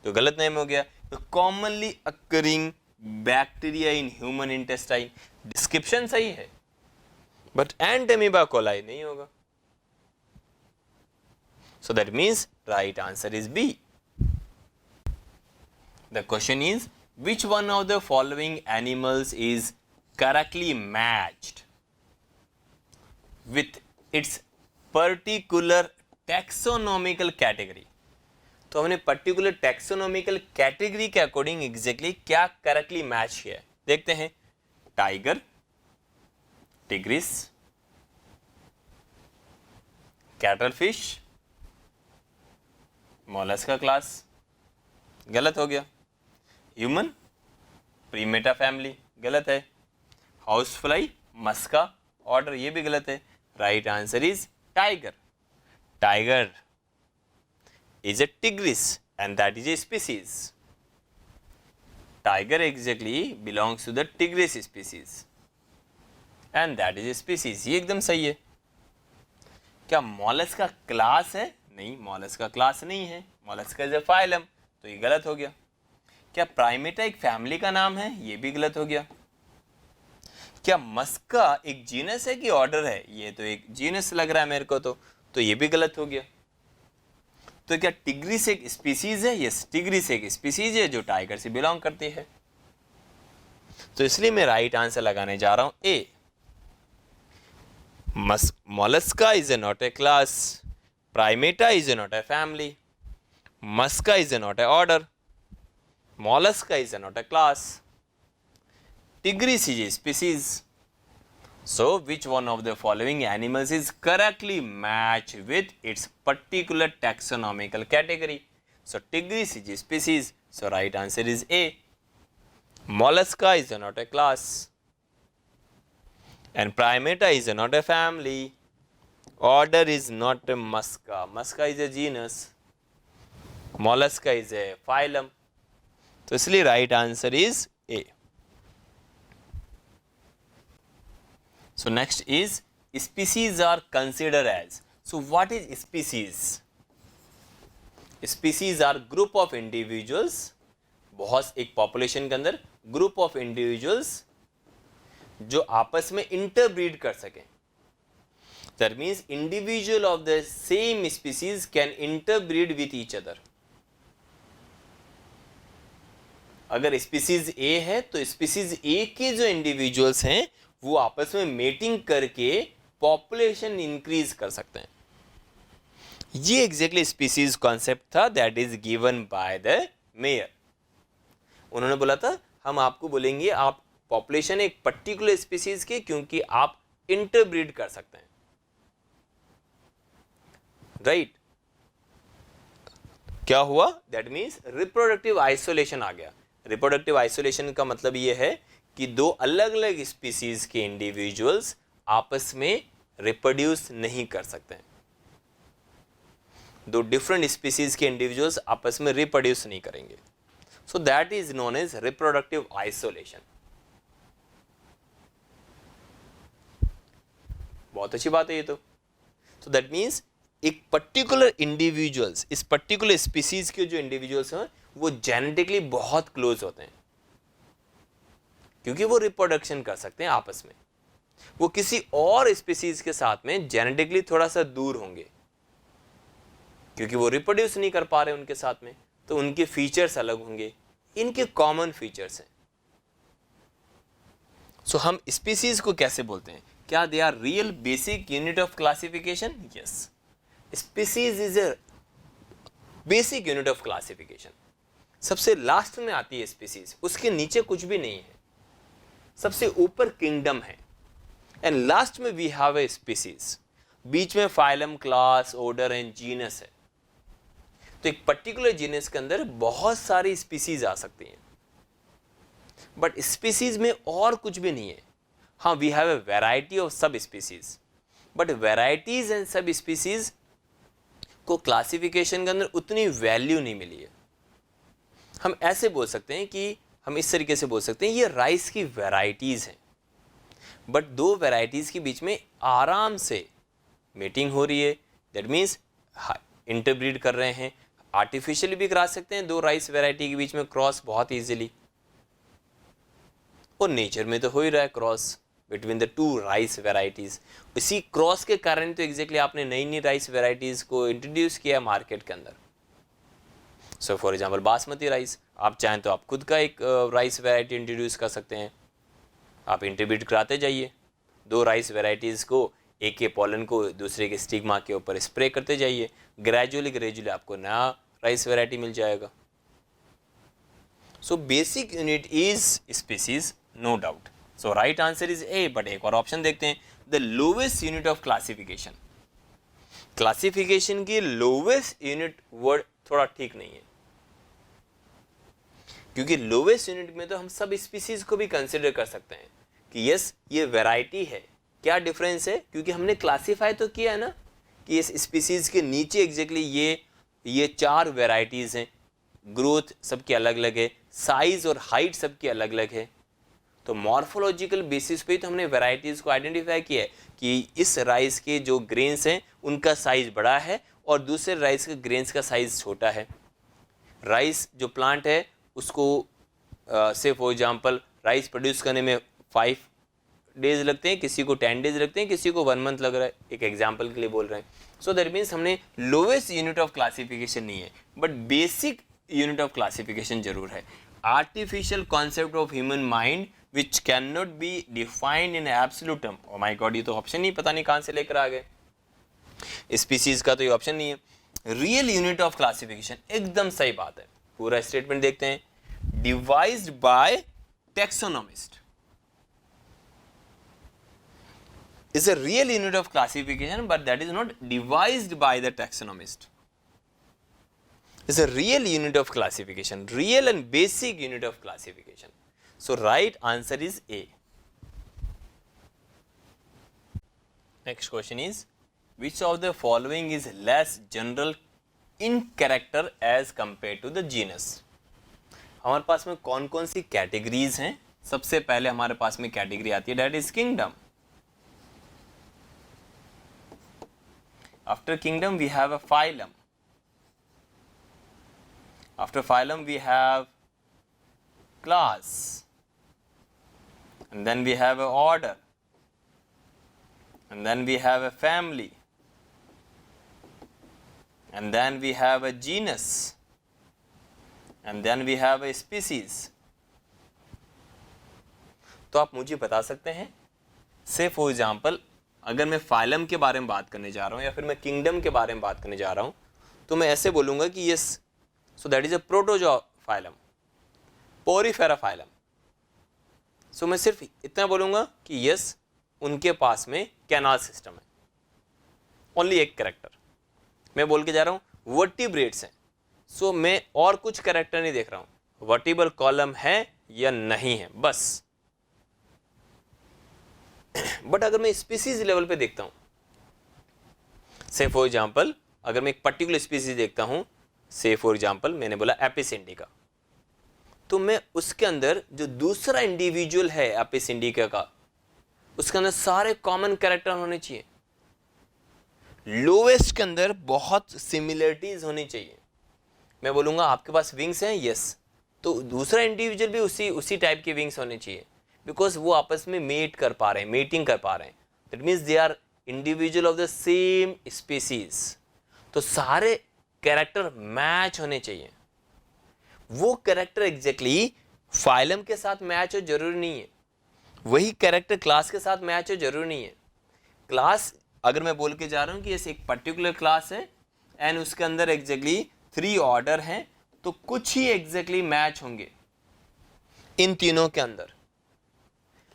तो गलत नेम हो गया। तो commonly occurring bacteria in human intestine, description सही है बट एंट एमीबा कोलाई नहीं होगा। So that means right answer is B. The question is, which one of the following animals is correctly matched with its particular taxonomical category? तो हमने particular taxonomical category के according exactly क्या correctly match किया है, देखते हैं। Tiger, tigris, कैटलफिश, Mollusca class, गलत हो गया। ह्यूमन, प्रीमेटा फैमिली, गलत है। हाउस फ्लाई, मस्का ऑर्डर, ये भी गलत है। Right answer is tiger. Tiger is a tigris and that is a species. Tiger exactly belongs to the tigris species and that is a species. ये एकदम सही है। क्या mollusk का क्लास है? नहीं, mollusk का क्लास नहीं है, mollusk is a phylum, तो ये गलत हो गया। क्या प्राइमेटा एक फैमिली का नाम है? ये भी गलत हो गया। क्या मस्का एक जीनस है कि ऑर्डर है? ये तो एक जीनस लग रहा है मेरे को, तो ये भी गलत हो गया। तो क्या टिग्रिस एक स्पीसीज है? यस, टिग्रिस एक स्पीसीज है जो टाइगर से बिलोंग करती है। तो इसलिए मैं राइट आंसर लगाने जा रहा हूं A. Mollusca is not a class, Primata is not a family, Musca is not a order, Mollusca is not a class, Tigris is a species. So, which one of the following animals is correctly matched with its particular taxonomical category? So, tigris is a species. So, right answer is A. Mollusca is not a class. And Primata is not a family. Order is not a Musca. Musca is a genus. Mollusca is a phylum. So, इसलिए right answer is A. So, next is species are considered as. So, what is species? Species are group of individuals, बहुत एक population के अंदर group of individuals जो आपस में interbreed कर सकें। That means individual of the same species can interbreed with each other. अगर species A है तो species A के जो individuals हैं वो आपस में मेटिंग करके पॉपुलेशन इंक्रीज कर सकते हैं। ये एग्जैक्टली स्पीसीज कॉन्सेप्ट था that is given by the mayor. उन्होंने बोला था हम आपको बोलेंगे आप पॉपुलेशन एक पर्टिकुलर स्पीसीज के, क्योंकि आप इंटरब्रीड कर सकते हैं, राइट। क्या हुआ? दैट मीन्स रिप्रोडक्टिव आइसोलेशन आ गया। रिप्रोडक्टिव आइसोलेशन का मतलब ये है कि दो अलग अलग स्पीसीज के इंडिविजुअल्स आपस में रिप्रोड्यूस नहीं कर सकते हैं। दो डिफरेंट स्पीसीज के इंडिविजुअल्स आपस में रिप्रोड्यूस नहीं करेंगे। So that is known as reproductive isolation. बहुत अच्छी बात है ये तो। सो दैट मीन्स एक पर्टिकुलर इंडिविजुअल्स, इस पर्टिकुलर स्पीसीज के जो इंडिविजुअल्स हैं वो जेनेटिकली बहुत क्लोज होते हैं, क्योंकि वो रिप्रोडक्शन कर सकते हैं आपस में। वो किसी और स्पीसीज के साथ में जेनेटिकली थोड़ा सा दूर होंगे, क्योंकि वो रिप्रोड्यूस नहीं कर पा रहे उनके साथ में, तो उनके फीचर्स अलग होंगे। इनके कॉमन फीचर्स हैं। सो हम स्पीसीज को कैसे बोलते हैं? क्या they are real basic unit of classification? Yes, species is a basic unit of classification. सबसे लास्ट में आती है स्पीसीज, उसके नीचे कुछ भी नहीं है, सबसे ऊपर किंगडम है, एंड लास्ट में वी हैव ए स्पीसीज। बीच में phylum, class, order and genus है। तो एक पर्टिकुलर जीनस के अंदर बहुत सारी स्पीसीज आ सकती हैं, बट स्पीसीज में और कुछ भी नहीं है। हाँ, we have a variety of sub species, but varieties and sub species को क्लासिफिकेशन के अंदर उतनी वैल्यू नहीं मिली है। हम ऐसे बोल सकते हैं कि हम इस तरीके से बोल सकते हैं ये राइस की वैरायटीज़ हैं, बट दो वैरायटीज़ के बीच में आराम से मीटिंग हो रही है, दैट मीन्स इंटरब्रीड कर रहे हैं। आर्टिफिशियली भी करा सकते हैं दो राइस वैरायटी के बीच में क्रॉस बहुत ईजिली, और नेचर में तो हो ही रहा है cross between the two rice varieties. इसी क्रॉस के कारण तो एग्जैक्टली आपने नई नई राइस वैरायटीज़ को इंट्रोड्यूस किया मार्केट के अंदर। So for example basmati rice, आप चाहें तो आप खुद का एक राइस वैरायटी इंट्रोड्यूस कर सकते हैं। आप इंटरब्रीड कराते जाइए, दो राइस वैरायटीज़ को, एक के पॉलन को दूसरे के स्टिग्मा के ऊपर स्प्रे करते जाइए, ग्रेजुअली आपको नया राइस वैरायटी मिल जाएगा। So basic unit is species, no doubt. So right answer is A, but एक और ऑप्शन देखते हैं, the lowest unit of classification. Classification की लोवेस्ट यूनिट वर्ड थोड़ा ठीक नहीं है, क्योंकि लोवेस्ट यूनिट में तो हम सब स्पीसीज को भी कंसिडर कर सकते हैं कि यस ये वैरायटी है। क्या डिफरेंस है, क्योंकि हमने क्लासिफाई तो किया है ना कि इस स्पीसीज के नीचे एग्जैक्टली ये चार वैरायटीज़ हैं, ग्रोथ सबकी अलग अलग है, साइज और हाइट सबकी अलग अलग है। तो मॉर्फोलॉजिकल बेसिस पे तो हमने वैरायटीज़ को आइडेंटिफाई किया है कि इस राइस के जो ग्रेन्स हैं उनका साइज बड़ा है और दूसरे राइस के ग्रेन्स का साइज छोटा है। राइस जो प्लांट है उसको से फॉर एग्जांपल राइस प्रोड्यूस करने में 5 डेज लगते हैं, किसी को 10 डेज लगते हैं, किसी को 1 मंथ लग रहा है, एक एग्जांपल के लिए बोल रहे हैं। सो दैट मीन्स हमने लोवेस्ट यूनिट ऑफ क्लासिफिकेशन नहीं है, but basic unit of classification जरूर है। Artificial concept of human mind which can not be defined in absolute term. Oh my God, ये तो ऑप्शन ही पता नहीं कहाँ से लेकर आ गए, स्पीसीज का तो ये ऑप्शन नहीं है। रियल यूनिट ऑफ क्लासिफिकेशन, एकदम सही बात है, पूरा स्टेटमेंट देखते हैं। Devised by taxonomist is a real unit of classification, but that is not devised by the taxonomist. Is a real unit of classification, real and basic unit of classification. So right answer is A. Next question is, which of the following is less general in character as compared to the genus? हमारे पास में कौन कौन सी categories हैं? सबसे पहले हमारे पास में category आती है, that is kingdom. After kingdom we have a phylum. After phylum we have class, and then we have a order, and then we have a family, and then we have a genus, and then we have a species. तो आप मुझे बता सकते हैं, से for example अगर मैं phylum के बारे में बात करने जा रहा हूँ या फिर मैं किंगडम के बारे में बात करने जा रहा हूँ, तो मैं ऐसे बोलूँगा कि yes, so that is a protozoa phylum, Porifera phylum. सो मैं सिर्फ इतना बोलूँगा कि यस उनके पास में कैनाल सिस्टम है, ओनली एक कैरेक्टर मैं बोल के जा रहा हूँ। वर्टिब्रेट्स हैं, सो मैं और कुछ कैरेक्टर नहीं देख रहा हूँ, वर्टिबल कॉलम है या नहीं है, बस। बट अगर मैं स्पीसीज लेवल पे देखता हूं, से फॉर एग्जांपल अगर मैं एक पर्टिकुलर स्पीसीज देखता हूं, से फॉर एग्जांपल मैंने बोला एपिस इंडिका, तो मैं उसके अंदर जो दूसरा इंडिविजुअल है एपिस इंडिका का, उसके अंदर सारे कॉमन कैरेक्टर होने चाहिए, लोवेस्ट के अंदर बहुत सिमिलरिटीज होनी चाहिए। मैं बोलूंगा आपके पास विंग्स हैं, यस, तो दूसरा इंडिविजुअल भी उसी टाइप के विंग्स होने चाहिए, बिकॉज वो आपस में मेट कर पा रहे हैं, मेटिंग कर पा रहे हैं, that means they are individual of the same species. तो सारे कैरेक्टर मैच होने चाहिए। वो कैरेक्टर एग्जैक्टली फाइलम के साथ मैच हो जरूरी नहीं है, वही कैरेक्टर क्लास के साथ मैच हो जरूरी नहीं है। क्लास अगर मैं बोल के जा रहा हूँ कि ये एक पर्टिकुलर क्लास है एंड उसके अंदर एग्जैक्टली 3 ऑर्डर हैं, तो कुछ ही एग्जैक्टली मैच होंगे इन तीनों के अंदर,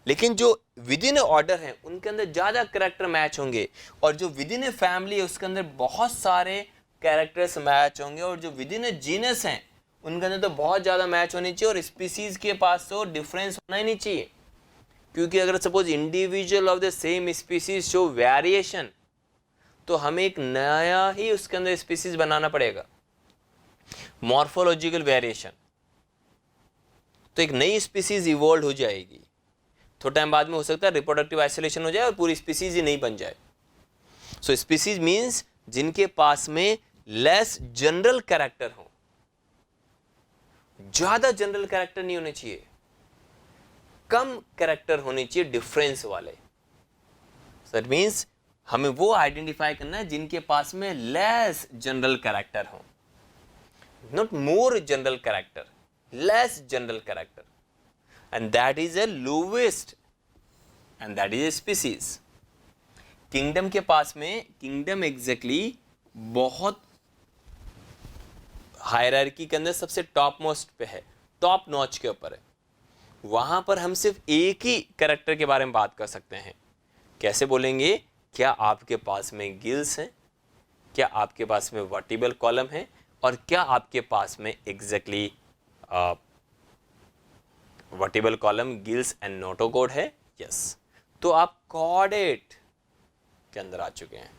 लेकिन जो विद इन ऑर्डर है उनके अंदर ज़्यादा कैरेक्टर मैच होंगे, और जो विद इन ए फैमिली है उसके अंदर बहुत सारे कैरेक्टर्स मैच होंगे, और जो विद इन ए जीनस हैं उनके अंदर तो बहुत ज़्यादा मैच होनी चाहिए। और स्पीसीज के पास तो डिफरेंस होना ही नहीं चाहिए, क्योंकि अगर suppose individual of the same species show variation, तो हमें एक नया ही उसके अंदर स्पीसीज बनाना पड़ेगा। मॉर्फोलॉजिकल वेरिएशन, तो एक नई स्पीसीज इवॉल्व हो जाएगी। थोड़ा टाइम बाद में हो सकता है रिप्रोडक्टिव आइसोलेशन हो जाए और पूरी स्पीसीज ही नहीं बन जाए। सो स्पीसीज मीन्स जिनके पास में लेस जनरल कैरेक्टर हो, ज्यादा जनरल कैरेक्टर नहीं होने चाहिए, कम कैरेक्टर होने चाहिए डिफरेंस वाले। दैट मीन्स हमें वो आइडेंटिफाई करना है जिनके पास में लेस जनरल कैरेक्टर हो, not more general character, less general character, and that is A lowest, and that is a species. Kingdom के पास में, किंगडम एग्जैक्टली बहुत हायरार्की के अंदर सबसे टॉप मोस्ट पे है, टॉप नॉच के ऊपर है। वहां पर हम सिर्फ एक ही कैरेक्टर के बारे में बात कर सकते हैं। कैसे बोलेंगे? क्या आपके पास में गिल्स हैं, क्या आपके पास में वर्टिबल कॉलम है, और क्या आपके पास में exactly vertebral column, gills and notochord है? यस। तो आप कॉर्डेट के अंदर आ चुके हैं।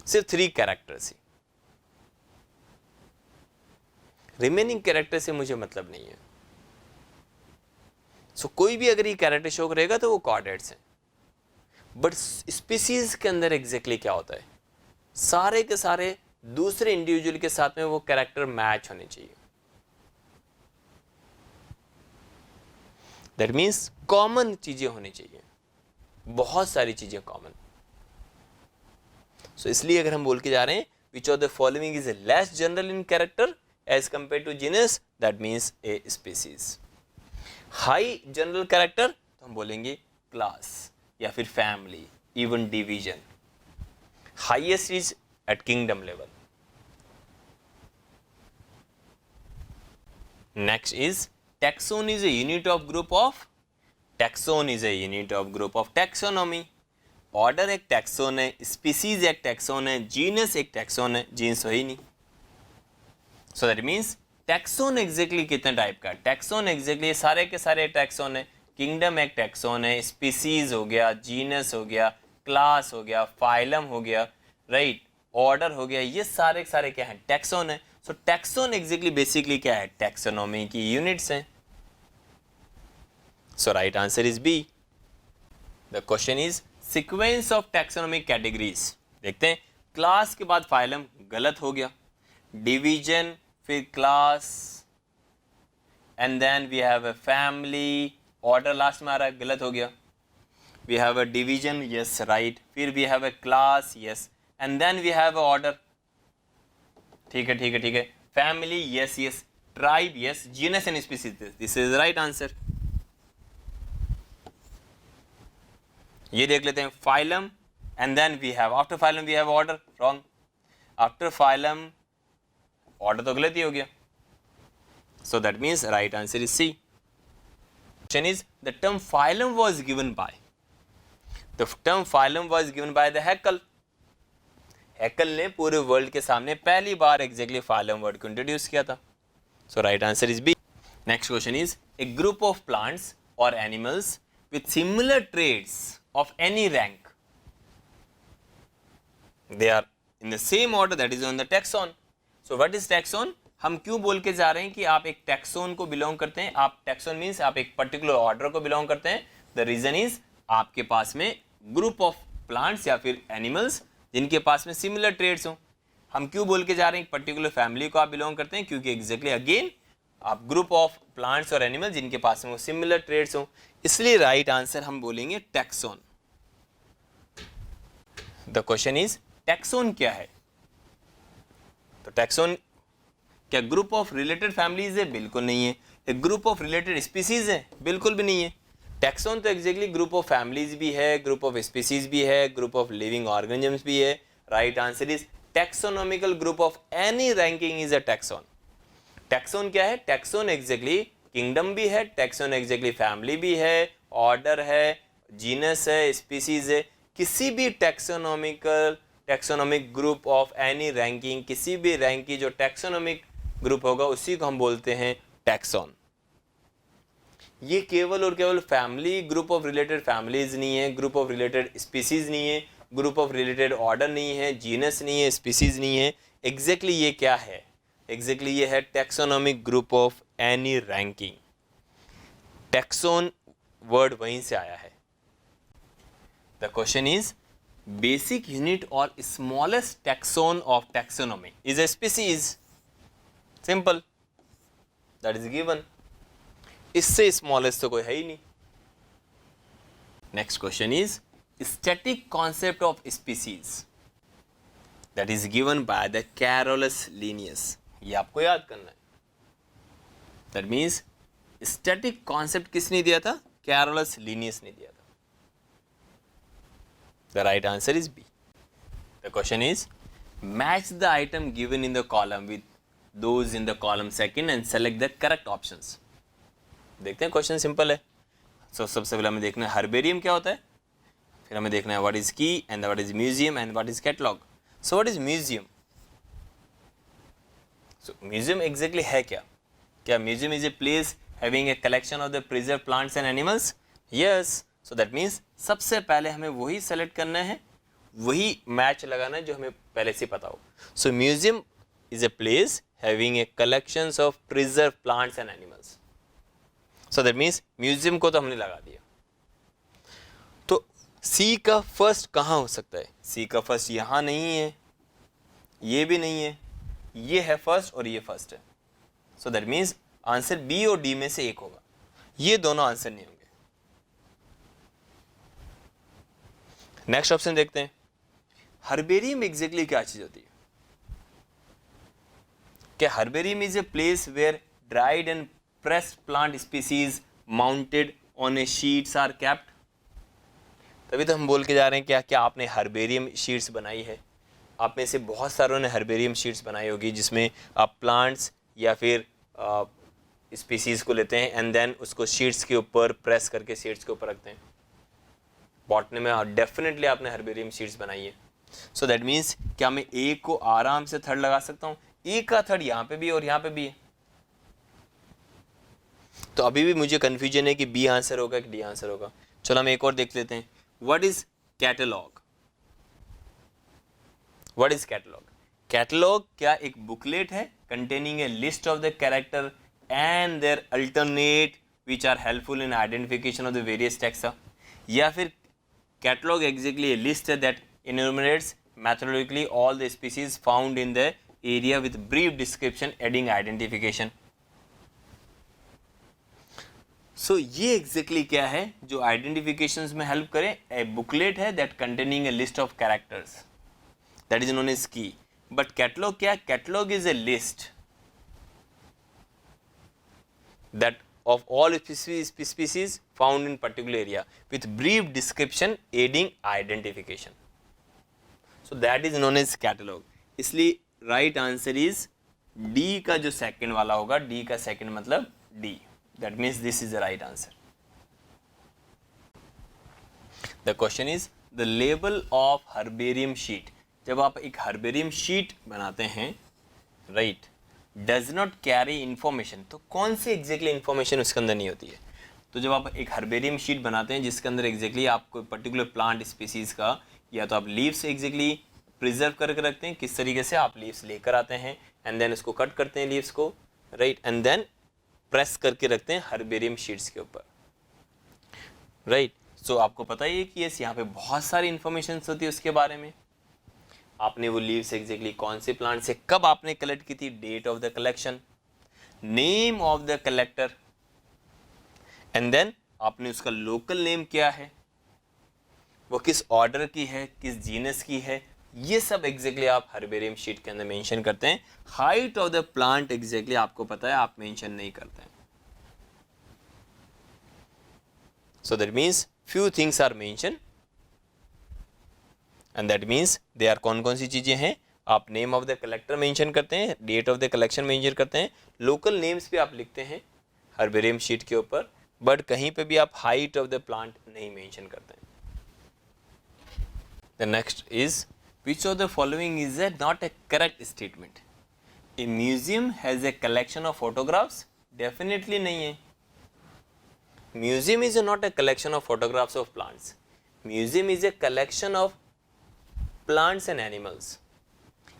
सिर्फ 3 कैरेक्टर्स ही, रिमेनिंग कैरेक्टर से मुझे मतलब नहीं है। सो कोई भी अगर ये कैरेक्टर शो करेगा तो वो कॉर्डेट्स हैं। बट स्पीसीज के अंदर एग्जैक्टली क्या होता है? सारे के सारे दूसरे इंडिविजुअल के साथ में वो कैरेक्टर मैच होने चाहिए। दैट मीन्स कॉमन चीजें होनी चाहिए, बहुत सारी चीजें कॉमन। सो इसलिए अगर हम बोल के जा रहे हैं which of the following is less general in character as compare to genus, that means a species. High general character तो हम बोलेंगे क्लास या फिर family, even division. Highest is at kingdom level. Next is taxon is a unit of group of, taxon is a unit of group of taxonomy. Order एक taxon है, species एक taxon है, genus एक taxon है, genes हो ही नहीं। सो that means taxon exactly कितने type का? टैक्सोन एग्जैक्टली सारे के सारे टैक्सोन है। किंगडम एक टैक्सोन है, स्पीसीज हो गया, जीनस हो गया, क्लास हो गया, फाइलम हो गया, राइट, ऑर्डर हो गया, ये सारे के सारे क्या है? टैक्सोन है। सो टैक्सोन एग्जैक्टली बेसिकली क्या है? टैक्सोनॉमी की यूनिट्स हैं। So right answer is B. The question is sequence of taxonomic categories. देखते हैं, क्लास के बाद फाइलम गलत हो गया, डिवीजन फिर class, and then we have a family, order last में आ रहा है, गलत हो गया। We have a division, yes right, फिर we have a class, yes, and then we have a order. ठीक है ठीक है ठीक है, family, yes yes, tribe, yes, genus and species, this is right answer. ये देख लेते हैं, phylum and then we have, after phylum we have order, wrong. After phylum order तो गलत ही हो गया। So that means right answer is C. Question is the term phylum was given by, the term phylum was given by the Haeckel. Haeckel ने पूरे world के सामने पहली बार एग्जैक्टली फाइलम वर्ड को इंट्रोड्यूस किया था। So right answer is B. Next question is a group of plants और animals with similar traits of any rank, they are in the same order, that is on the taxon. So what is taxon? हम क्यों बोल के जा रहे हैं कि आप एक टैक्सोन को बिलोंग करते हैं? आप टैक्सोन मीन्स आप एक पर्टिकुलर ऑर्डर को बिलोंग करते हैं। द रीजन इज आपके पास में ग्रुप ऑफ प्लांट्स या फिर एनिमल्स जिनके पास में सिमिलर ट्रेड्स हो। हम क्यों बोल के जा रहे हैं एक पर्टिकुलर फैमिली को आप बिलोंग करते हैं? क्योंकि एग्जैक्टली अगेन आप ग्रुप ऑफ प्लांट्स और एनिमल जिनके पास में वो सिमिलर ट्रेड्स हो, इसलिए राइट आंसर हम बोलेंगे taxon. The question is taxon क्या है? तो टैक्सोन क्या ग्रुप ऑफ रिलेटेड फैमिलीज है? बिल्कुल नहीं है। एक ग्रुप ऑफ रिलेटेड स्पीसीज है? बिल्कुल भी नहीं है। टैक्सोन तो एग्जैक्टली ग्रुप ऑफ फैमिलीज भी है, ग्रुप ऑफ स्पीसीज भी है, ग्रुप ऑफ लिविंग ऑर्गेनिजम्स भी है। Right answer is taxonomical group of any ranking is a taxon. Taxon क्या है? टैक्सोन एग्जैक्टली किंगडम भी है, टैक्सोन एग्जैक्टली फैमिली भी है, ऑर्डर है, जीनस है, स्पीसीज है। किसी भी taxonomic group of any ranking, किसी भी रैंक की जो टैक्सोनॉमिक ग्रुप होगा उसी को हम बोलते हैं टैक्सोन। ये केवल और केवल family, group of related families नहीं है, ग्रुप ऑफ रिलेटेड स्पीसीज नहीं है, ग्रुप ऑफ रिलेटेड ऑर्डर नहीं है, जीनस नहीं है, स्पीसीज नहीं है। एग्जैक्टली ये क्या है? एग्जैक्टली ये है taxonomic group of any ranking. Taxon word वहीं से आया है। The question is basic unit और smallest taxon of taxonomy is a species. Simple, that is given. इससे स्मॉलेस्ट तो कोई है ही नहीं। Next question is static concept of species, that is given by the Carolus Linnaeus. ये आपको याद करना है। दैट मीन्स स्टैटिक कॉन्सेप्ट किसने दिया था? कैरोलस लिनियस ने दिया था। The right answer is B. The question is match the item given in the column with those in the column second and select the correct options. देखते हैं, question simple है। सबसे पहले हमें देखना है हर्बेरियम क्या होता है, फिर हमें देखना है व्हाट इज की and what is museum and what is catalogue. So what is museum? So museum exactly है क्या? क्या museum is a place having A collection of the preserve plants and animals? Yes. So that means सबसे पहले हमें वही select करना है, वही मैच लगाना है जो हमें पहले से पता हो। So museum is a place having a collections of preserve plants and animals. So that means museum को तो हमने लगा दिया। तो सी का फर्स्ट कहाँ हो सकता है? सी का फर्स्ट यहाँ नहीं है, ये भी नहीं है, ये है फर्स्ट और ये फर्स्ट है। So that means answer B और डी में से एक होगा। ये दोनों आंसर नहीं होंगे। नेक्स्ट ऑप्शन देखते हैं। हर्बेरियम एग्जैक्टली क्या चीज होती है? क्या herbarium is a place where dried and pressed plant species mounted on a sheets are kept? तभी तो हम बोल के जा रहे हैं क्या क्या आपने हर्बेरियम शीट्स बनाई है। आप में से बहुत सारों ने हर्बेरियम शीट्स बनाई होगी जिसमें आप प्लांट्स या फिर स्पीसीज को लेते हैं एंड देन उसको शीट्स के ऊपर प्रेस करके शीट्स के ऊपर रखते हैं। बॉटनी में डेफिनेटली आपने हर्बेरियम शीट्स बनाई है। सो दैट मीन्स क्या मैं ए को आराम से थर्ड लगा सकता हूँ? ए का थर्ड यहाँ पे भी है और यहाँ पे भी है। तो अभी भी मुझे कंफ्यूजन है कि बी आंसर होगा कि डी आंसर होगा। चलो हम एक और देख लेते हैं। What is catalogue? What is catalogue? Catalogue क्या एक बुकलेट है containing a list of the character and their alternate which are helpful in identification of the various text? या फिर कैटलॉग एग्जैक्टली ए लिस्ट है that enumerates methodologically all the species found in the area with brief description adding identification. So ये exactly क्या है जो identifications में help करे? A booklet है that containing a list of characters that is known as key. But catalog क्या? Catalog is a list that of all species found in particular area with brief description aiding identification. So that is known as catalog. इसलिए right answer is D का जो second वाला होगा, D का second मतलब D. That means this is the right answer. The question is the label of herbarium sheet. जब आप एक हर्बेरियम शीट बनाते हैं, right, does not carry information, तो कौन सी एग्जैक्टली इंफॉर्मेशन उसके अंदर नहीं होती है? तो जब आप एक हर्बेरियम शीट बनाते हैं जिसके अंदर एग्जैक्टली आपको पर्टिकुलर प्लांट स्पीसीज का या तो आप लीव्स एग्जैक्टली प्रिजर्व करके रखते हैं, किस तरीके से आप लीव्स लेकर आते हैं एंड देन उसको कट करते हैं लीव्स को, राइट, एंड देन प्रेस करके रखते हैं हर्बेरियम शीट्स के ऊपर, राइट। सो आपको पता ही है कि यस यहाँ पे बहुत सारी इंफॉर्मेशन होती है उसके बारे में। आपने वो लीव्स एग्जैक्टली कौन से प्लांट से कब आपने कलेक्ट की थी, date of the collection, name of the collector, and then आपने उसका लोकल नेम क्या है, वो किस ऑर्डर की है, किस जीनस की है, ये सब एग्जैक्टली आप हर्बेरियम शीट के अंदर मेंशन करते हैं। Height of the plant exactly आपको पता है, आप मेंशन नहीं करते हैं। So that means few things are mention and that means they are कौन कौन सी चीजें हैं? आप name of the collector mention करते हैं, date of the collection mention करते हैं, लोकल नेम्स भी आप लिखते हैं हर्बेरियम शीट के ऊपर, बट कहीं पे भी आप हाइट ऑफ द प्लांट नहीं मेंशन करते हैं। The next is, which of the following is not a correct statement? A museum has a collection of photographs? Definitely नहीं है। Museum is not a collection of photographs of plants. Museum is a collection of plants and animals.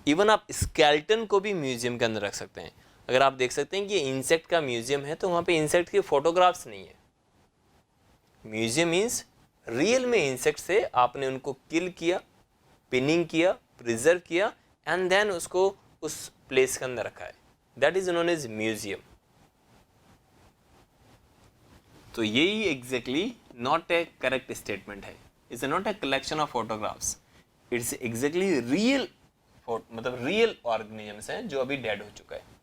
Even आप skeleton को भी museum के अंदर रख सकते हैं। अगर आप देख सकते हैं कि ये इंसेक्ट का म्यूजियम है तो वहाँ पे इंसेक्ट की फोटोग्राफ्स नहीं है। म्यूजियम मीन्स रियल में इंसेक्ट से आपने उनको किल किया, पिनिंग किया, प्रिजर्व किया एंड देन उसको उस प्लेस के अंदर रखा है, that is known as museum. तो यही exactly not a correct statement है, it's not a collection of photographs, it's exactly real, मतलब रियल ऑर्गेनिजम्स हैं जो अभी डेड हो चुका है।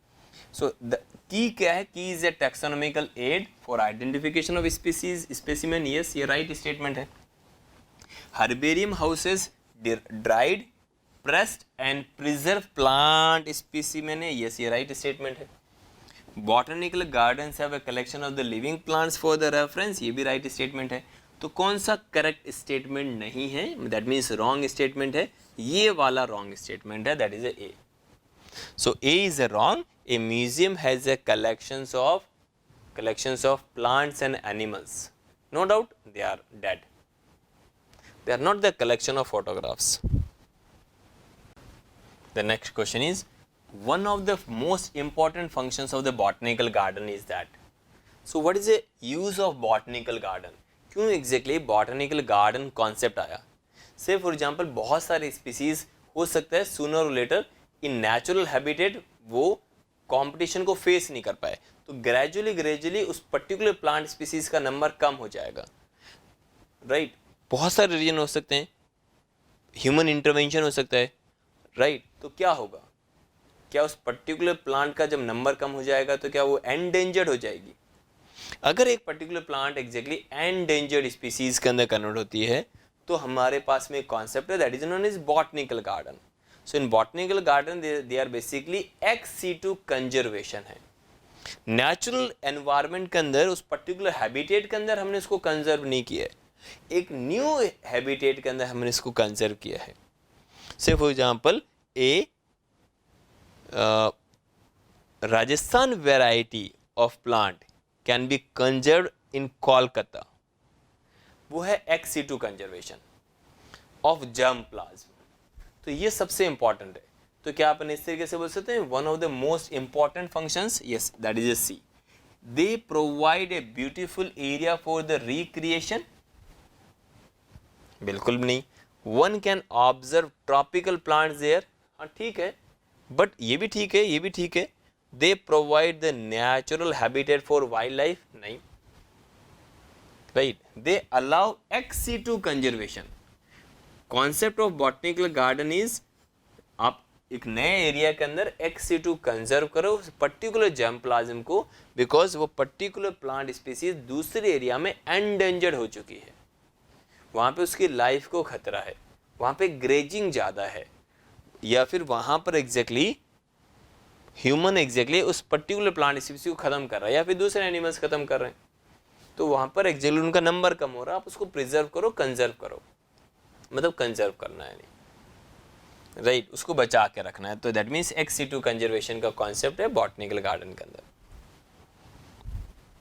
सो द की क्या है, key is a taxonomical aid for identification of species specimen, yes ये राइट स्टेटमेंट है। Herbarium houses dried, pressed and preserve plant specimen है, यस ये राइट स्टेटमेंट है। Botanical gardens have a collection of the living plants for the reference, ये भी right statement है। तो कौन सा करेक्ट स्टेटमेंट नहीं है, दैट मीन्स रॉन्ग स्टेटमेंट है, ये वाला रॉन्ग स्टेटमेंट है, that is A. So A is a wrong, A museum has a collections of plants and animals, no doubt they are dead, they are not the collection of photographs. The next question is, one of the most important functions of the botanical garden is that, so what is the use of botanical garden, क्यों exactly botanical garden concept आया? Say for example बहुत सारे species हो सकता है sooner or later in natural habitat वो competition को face नहीं कर पाए, तो ग्रेजुअली उस पर्टिकुलर प्लांट स्पीसीज का नंबर कम हो जाएगा, राइट बहुत सारे रीजन हो सकते हैं, ह्यूमन इंटरवेंशन हो सकता है, राइट तो क्या होगा, क्या उस पर्टिकुलर प्लांट का जब नंबर कम हो जाएगा तो क्या वो एंडेंजर्ड हो जाएगी? अगर एक particular plant exactly endangered species के अंदर कन्वर्ट होती है तो हमारे पास में एक कॉन्सेप्ट है that is known as botanical garden. So in botanical garden they are basically ex situ conservation है, नेचुरल एनवायरनमेंट के अंदर उस पर्टिकुलर हैबिटेट के अंदर हमने इसको कंजर्व नहीं किया है, एक न्यू हैबिटेट के अंदर हमने इसको कंजर्व किया है। से for example A Rajasthan variety of plant can be conserve इन कोलकाता, वो है x situ conservation of germ plasm. तो ये सबसे इंपॉर्टेंट है, तो क्या अपन इस तरीके से बोल सकते हैं one of the most important functions, yes that is a C, they provide a beautiful area for the recreation, बिल्कुल नहीं, one can observe tropical plants there, हाँ ठीक है, बट ये भी ठीक है, ये भी ठीक है, they provide the natural habitat for wildlife, नहीं, right, they allow ex situ conservation. Concept of botanical garden is आप एक नए एरिया के अंदर एक्स सिटू कंजर्व करो उस पर्टिकुलर जर्म प्लाज्म को, बिकॉज वो पर्टिकुलर प्लांट स्पीसीज दूसरे एरिया में एंडेंजर्ड हो चुकी है, वहाँ पे उसकी लाइफ को खतरा है, वहाँ पे ग्रेजिंग ज़्यादा है, या फिर वहाँ पर एग्जैक्टली ह्यूमन एग्जैक्टली उस पर्टिकुलर प्लांट स्पीसीज को ख़त्म कर रहा है या फिर दूसरे एनिमल्स ख़त्म कर रहे हैं, तो वहाँ पर एग्जैक्टली उनका नंबर कम हो रहा है, आप उसको प्रिजर्व करो, कंजर्व करो, मतलब कंजर्व करना है नहीं, राइट उसको बचा के रखना है, तो that means x situ conservation का कॉन्सेप्ट है बॉटनिकल गार्डन के अंदर।